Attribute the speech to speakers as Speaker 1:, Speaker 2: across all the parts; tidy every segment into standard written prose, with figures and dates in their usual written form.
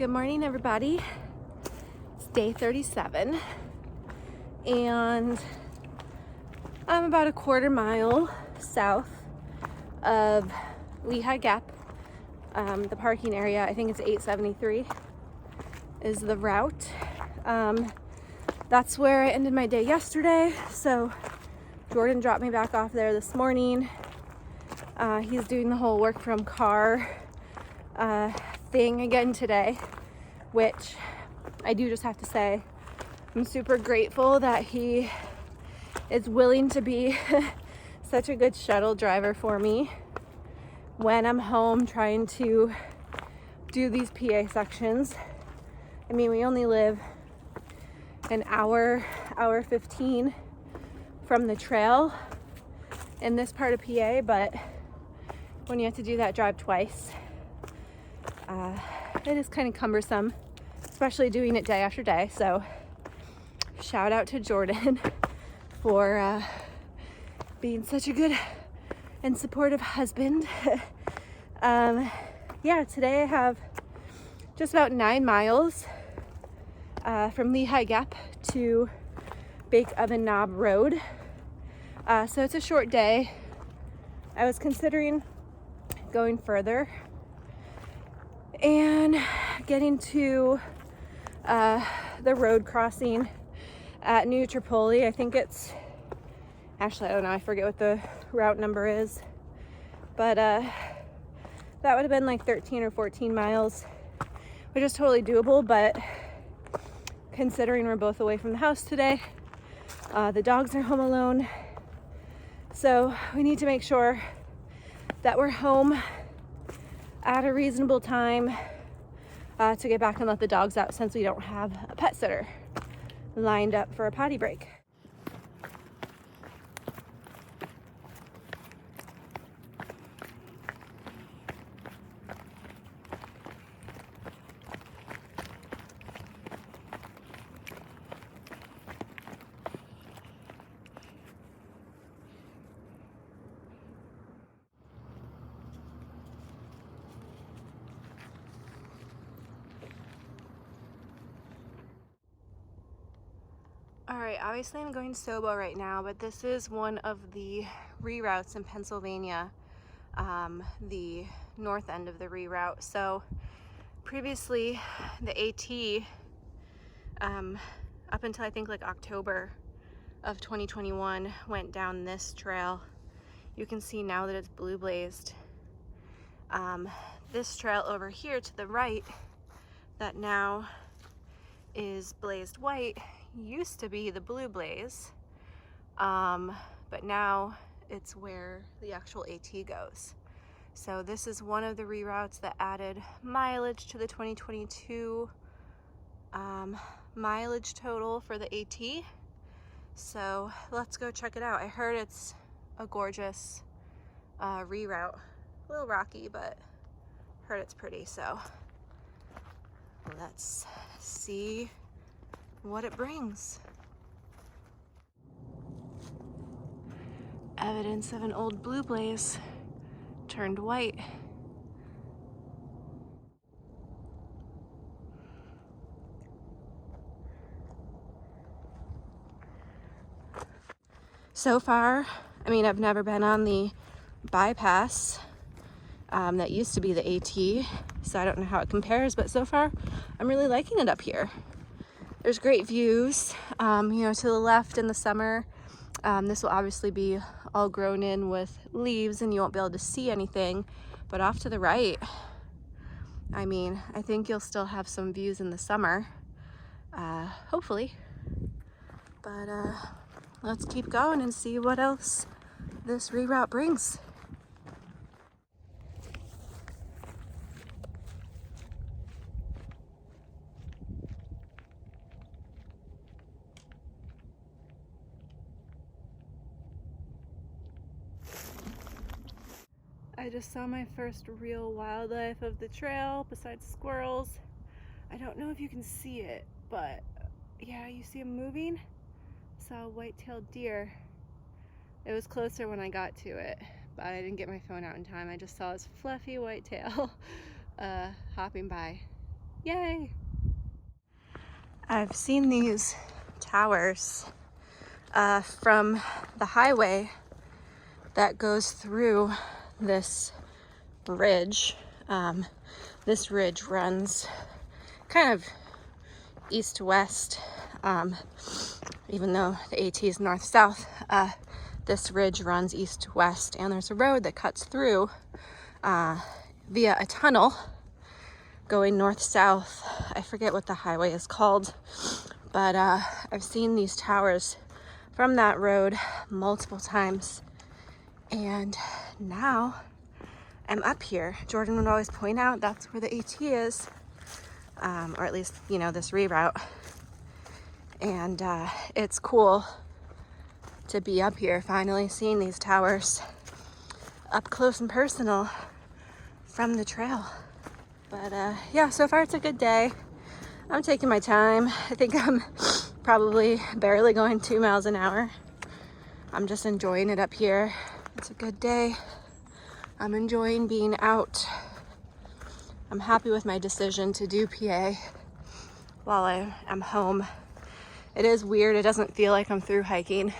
Speaker 1: Good morning, everybody. It's day 37 and I'm about a quarter mile south of Lehigh Gap. The parking area, I think it's 873 is the route. That's where I ended my day yesterday, so Jordan dropped me back off there this morning. He's doing the whole work from car thing again today, which I do just have to say I'm super grateful that he is willing to be such a good shuttle driver for me when I'm home trying to do these PA sections. I mean, we only live an hour 15 from the trail in this part of PA, but when you have to do that drive twice, it is kind of cumbersome, especially doing it day after day. So shout out to Jordan for being such a good and supportive husband. Yeah, today I have just about 9 miles from Lehigh Gap to Bake Oven Knob Road. So it's a short day. I was considering going further and getting to the road crossing at New Tripoli. I think it's, actually I don't know, I forget what the route number is, but that would have been like 13 or 14 miles, which is totally doable. But considering we're both away from the house today, the dogs are home alone, so we need to make sure that we're home at a reasonable time to get back and let the dogs out, since we don't have a pet sitter lined up for a potty break. All right, obviously I'm going Sobo right now, but this is one of the reroutes in Pennsylvania, the north end of the reroute. So previously the AT, up until I think like October of 2021, went down this trail. You can see now that it's blue blazed. This trail over here to the right that now is blazed white used to be the blue blaze, but now it's where the actual AT goes. So this is one of the reroutes that added mileage to the 2022 mileage total for the AT. So let's go check it out. I heard it's a gorgeous reroute, a little rocky, but heard it's pretty. So let's see what it brings. Evidence of an old blue blaze turned white. So far, I mean, I've never been on the bypass that used to be the AT, so I don't know how it compares, but so far I'm really liking it up here. There's great views, you know, to the left in the summer. This will obviously be all grown in with leaves and you won't be able to see anything, but off to the right, I mean, I think you'll still have some views in the summer, hopefully. But let's keep going and see what else this reroute brings. I just saw my first real wildlife of the trail besides squirrels. I don't know if you can see it, but yeah, you see them moving? Saw a white-tailed deer. It was closer when I got to it, but I didn't get my phone out in time. I just saw his fluffy white tail hopping by. Yay! I've seen these towers from the highway that goes through this ridge. This ridge runs kind of east to west, even though the AT is north-south. This ridge runs east to west, and there's a road that cuts through via a tunnel going north-south. I forget what the highway is called, but I've seen these towers from that road multiple times, and now I'm up here. Jordan would always point out that's where the AT is, or at least, you know, this reroute. And it's cool to be up here, finally seeing these towers up close and personal from the trail. But yeah, so far it's a good day. I'm taking my time. I think I'm probably barely going 2 miles an hour. I'm just enjoying it up here. It's a good day. I'm enjoying being out. I'm happy with my decision to do PA while I am home. It is weird. It doesn't feel like I'm through hiking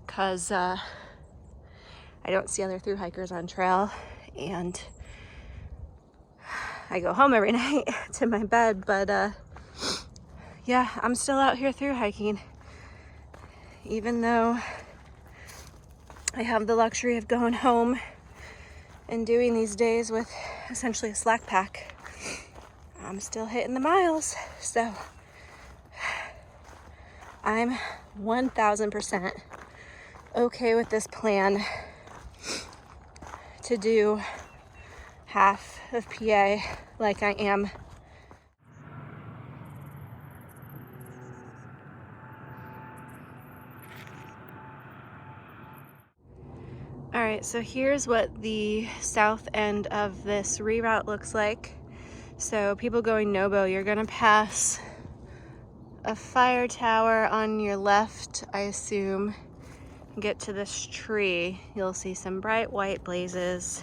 Speaker 1: because I don't see other through hikers on trail, and I go home every night to my bed, but yeah, I'm still out here through hiking, even though I have the luxury of going home and doing these days with essentially a slack pack. I'm still hitting the miles, so I'm 1000% okay with this plan to do half of PA like I am. All right, so here's what the south end of this reroute looks like. So people going Nobo, you're gonna pass a fire tower on your left, I assume. Get to this tree, you'll see some bright white blazes.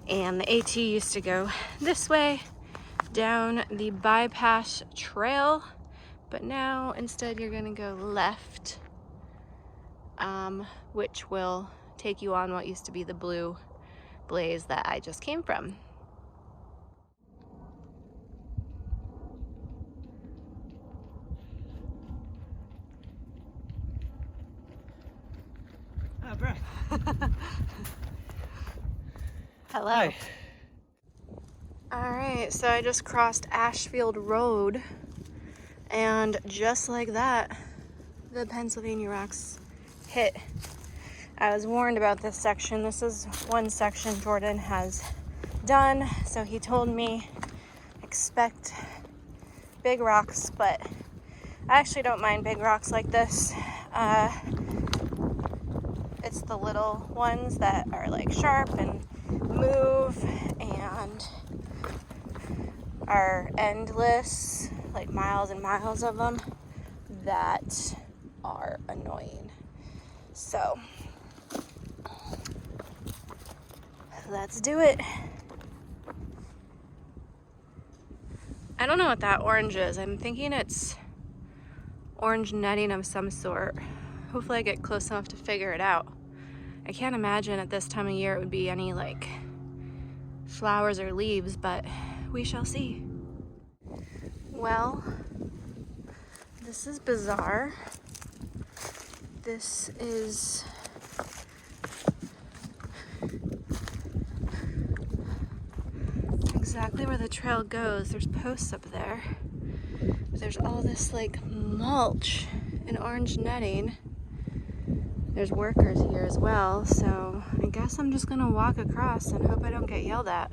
Speaker 1: And the AT used to go this way down the bypass trail, but now instead you're gonna go left, which will take you on what used to be the blue blaze that I just came from.
Speaker 2: Oh, bro.
Speaker 1: Hello.
Speaker 2: Hi.
Speaker 1: All right, so I just crossed Ashfield Road, and just like that, the Pennsylvania rocks hit. I was warned about this section. This is one section Jordan has done, so he told me expect big rocks, but I actually don't mind big rocks like this. It's the little ones that are like sharp and move and are endless, like miles and miles of them, that are annoying. So let's do it. I don't know what that orange is. I'm thinking it's orange netting of some sort. Hopefully I get close enough to figure it out. I can't imagine at this time of year it would be any like flowers or leaves, but we shall see. Well, this is bizarre. This is exactly where the trail goes. There's posts up there. There's all this like mulch and orange netting. There's workers here as well, so I guess I'm just gonna walk across and hope I don't get yelled at.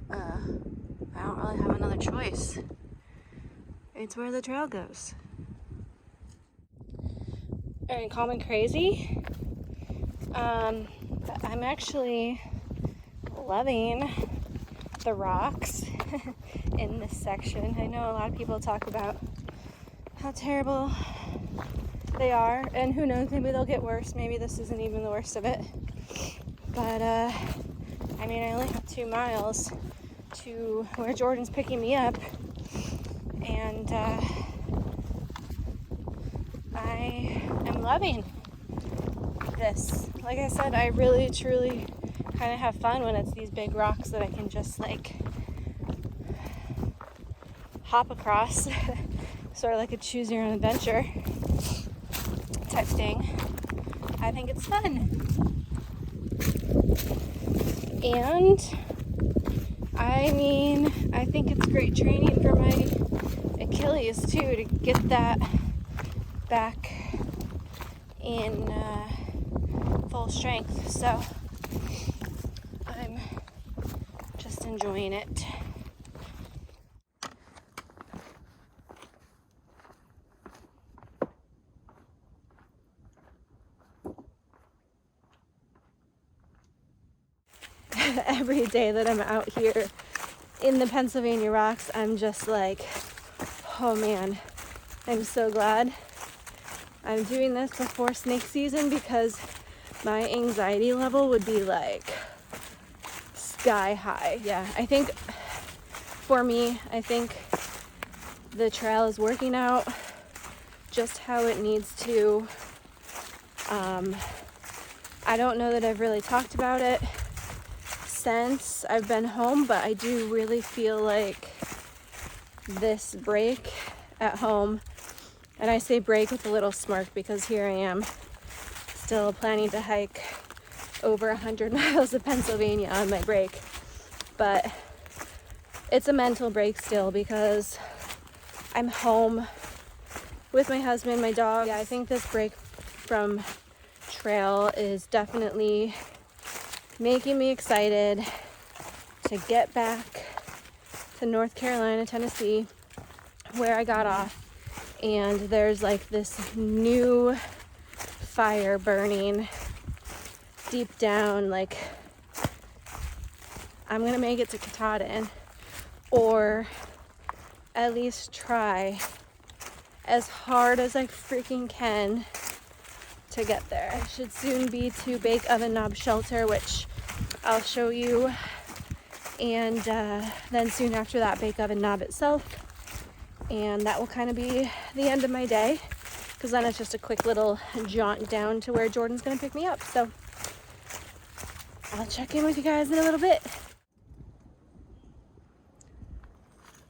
Speaker 1: I don't really have another choice. It's where the trail goes. And call me crazy, but I'm actually loving the rocks in this section. I know a lot of people talk about how terrible they are, and who knows, maybe they'll get worse. Maybe this isn't even the worst of it. But I mean, I only have 2 miles to where Jordan's picking me up, and I am loving this. Like I said, I really truly kind of have fun when it's these big rocks that I can just like hop across, sort of like a choose your own adventure type thing. I think it's fun. And I mean, I think it's great training for my Achilles too, to get that back in full strength. So I'm just enjoying it. Every day that I'm out here in the Pennsylvania rocks, I'm just like, oh man, I'm so glad I'm doing this before snake season, because my anxiety level would be like sky high. Yeah, I think for me, I think the trail is working out just how it needs to. I don't know that I've really talked about it since I've been home, but I do really feel like this break at home, and I say break with a little smirk because here I am still planning to hike over 100 miles of Pennsylvania on my break, but it's a mental break still because I'm home with my husband, my dog. Yeah, I think this break from trail is definitely making me excited to get back to North Carolina, Tennessee, where I got off. And there's like this new fire burning deep down, like I'm gonna make it to Katahdin, or at least try as hard as I freaking can to get there. I should soon be to Bake Oven Knob Shelter, which I'll show you, and then soon after that Bake Oven Knob itself, and that will kind of be the end of my day, because then it's just a quick little jaunt down to where Jordan's gonna pick me up. So I'll check in with you guys in a little bit.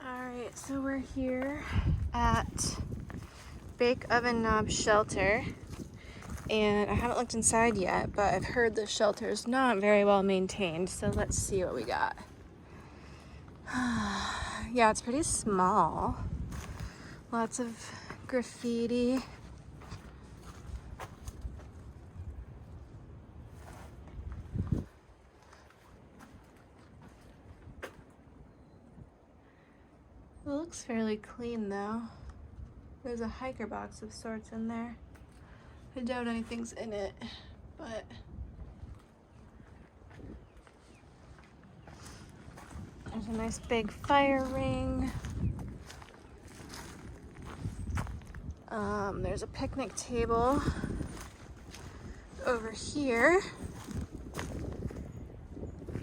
Speaker 1: Alright, so we're here at Bake Oven Knob Shelter, and I haven't looked inside yet, but I've heard the shelter is not very well maintained, so let's see what we got. Yeah, it's pretty small. Lots of graffiti. It looks fairly clean though. There's a hiker box of sorts in there. I doubt anything's in it, but there's a nice big fire ring. There's a picnic table over here.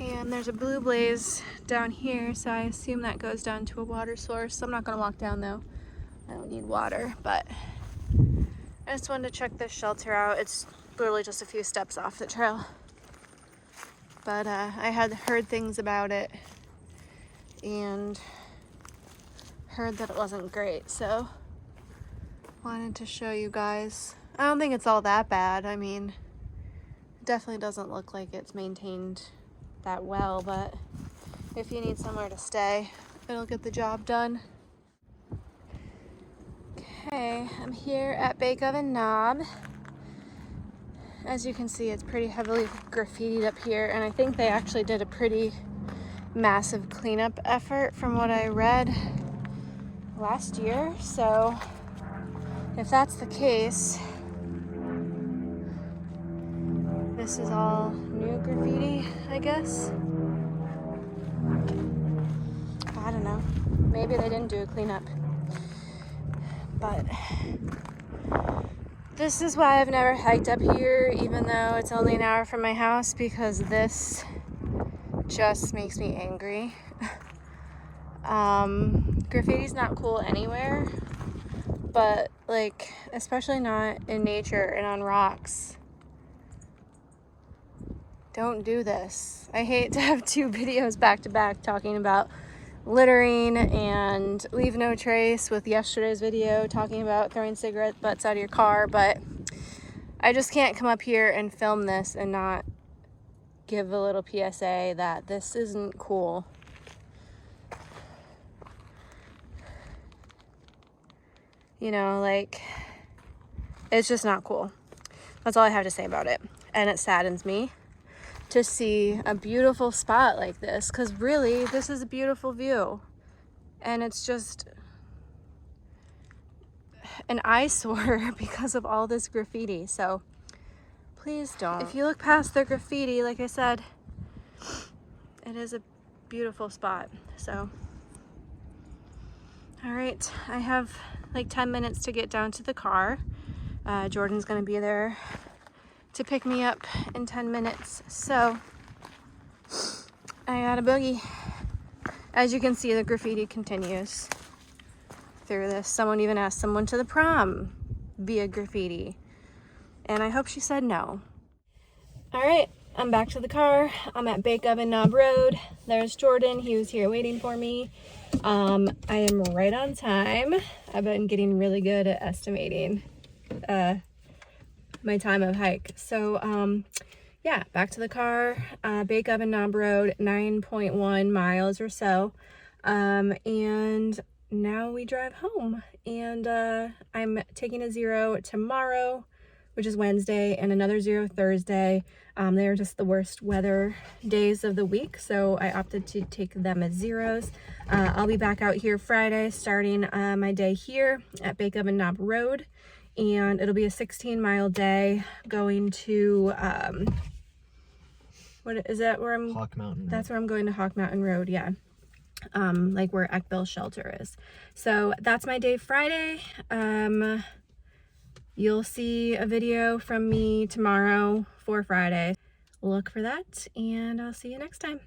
Speaker 1: And there's a blue blaze down here, so I assume that goes down to a water source. I'm not gonna walk down though. I don't need water, but I just wanted to check this shelter out. It's literally just a few steps off the trail. But I had heard things about it and heard that it wasn't great, so wanted to show you guys. I don't think it's all that bad. I mean, it definitely doesn't look like it's maintained that well, but if you need somewhere to stay, it'll get the job done. Okay, I'm here at Bake Oven Knob. As you can see, it's pretty heavily graffitied up here, and I think they actually did a pretty massive cleanup effort from what I read last year. So if that's the case, this is all new graffiti, I guess. I don't know. Maybe they didn't do a cleanup. But this is why I've never hiked up here, even though it's only an hour from my house, because this just makes me angry. Graffiti's not cool anywhere, but like, especially not in nature and on rocks. Don't do this. I hate to have 2 videos back to back talking about littering and leave no trace, with yesterday's video talking about throwing cigarette butts out of your car, but I just can't come up here and film this and not give a little PSA that this isn't cool. You know, like, it's just not cool. That's all I have to say about it. And it saddens me to see a beautiful spot like this, because really, this is a beautiful view. And it's just an eyesore because of all this graffiti. So please don't. If you look past the graffiti, like I said, it is a beautiful spot. So, all right, I have like 10 minutes to get down to the car. Jordan's gonna be there to pick me up in 10 minutes. So I got a boogie. As you can see, the graffiti continues through this. Someone even asked someone to the prom via graffiti, and I hope she said no. All right, I'm back to the car. I'm at Bake Oven Knob Road. There's Jordan. He was here waiting for me. I am right on time. I've been getting really good at estimating my time of hike. So yeah, back to the car. Bake Oven Knob Road, 9.1 miles or so, and now we drive home. And I'm taking a 0 tomorrow, which is Wednesday, and another 0 Thursday. They are just the worst weather days of the week, so I opted to take them as 0s. I'll be back out here Friday, starting my day here at Bake Oven Knob Road, and it'll be a 16-mile day going to what is that? Where I'm?
Speaker 2: Hawk Mountain Road. That's
Speaker 1: where I'm going, to Hawk Mountain Road. Yeah, like where Eckville Shelter is. So that's my day Friday. You'll see a video from me tomorrow for Friday. Look for that, and I'll see you next time.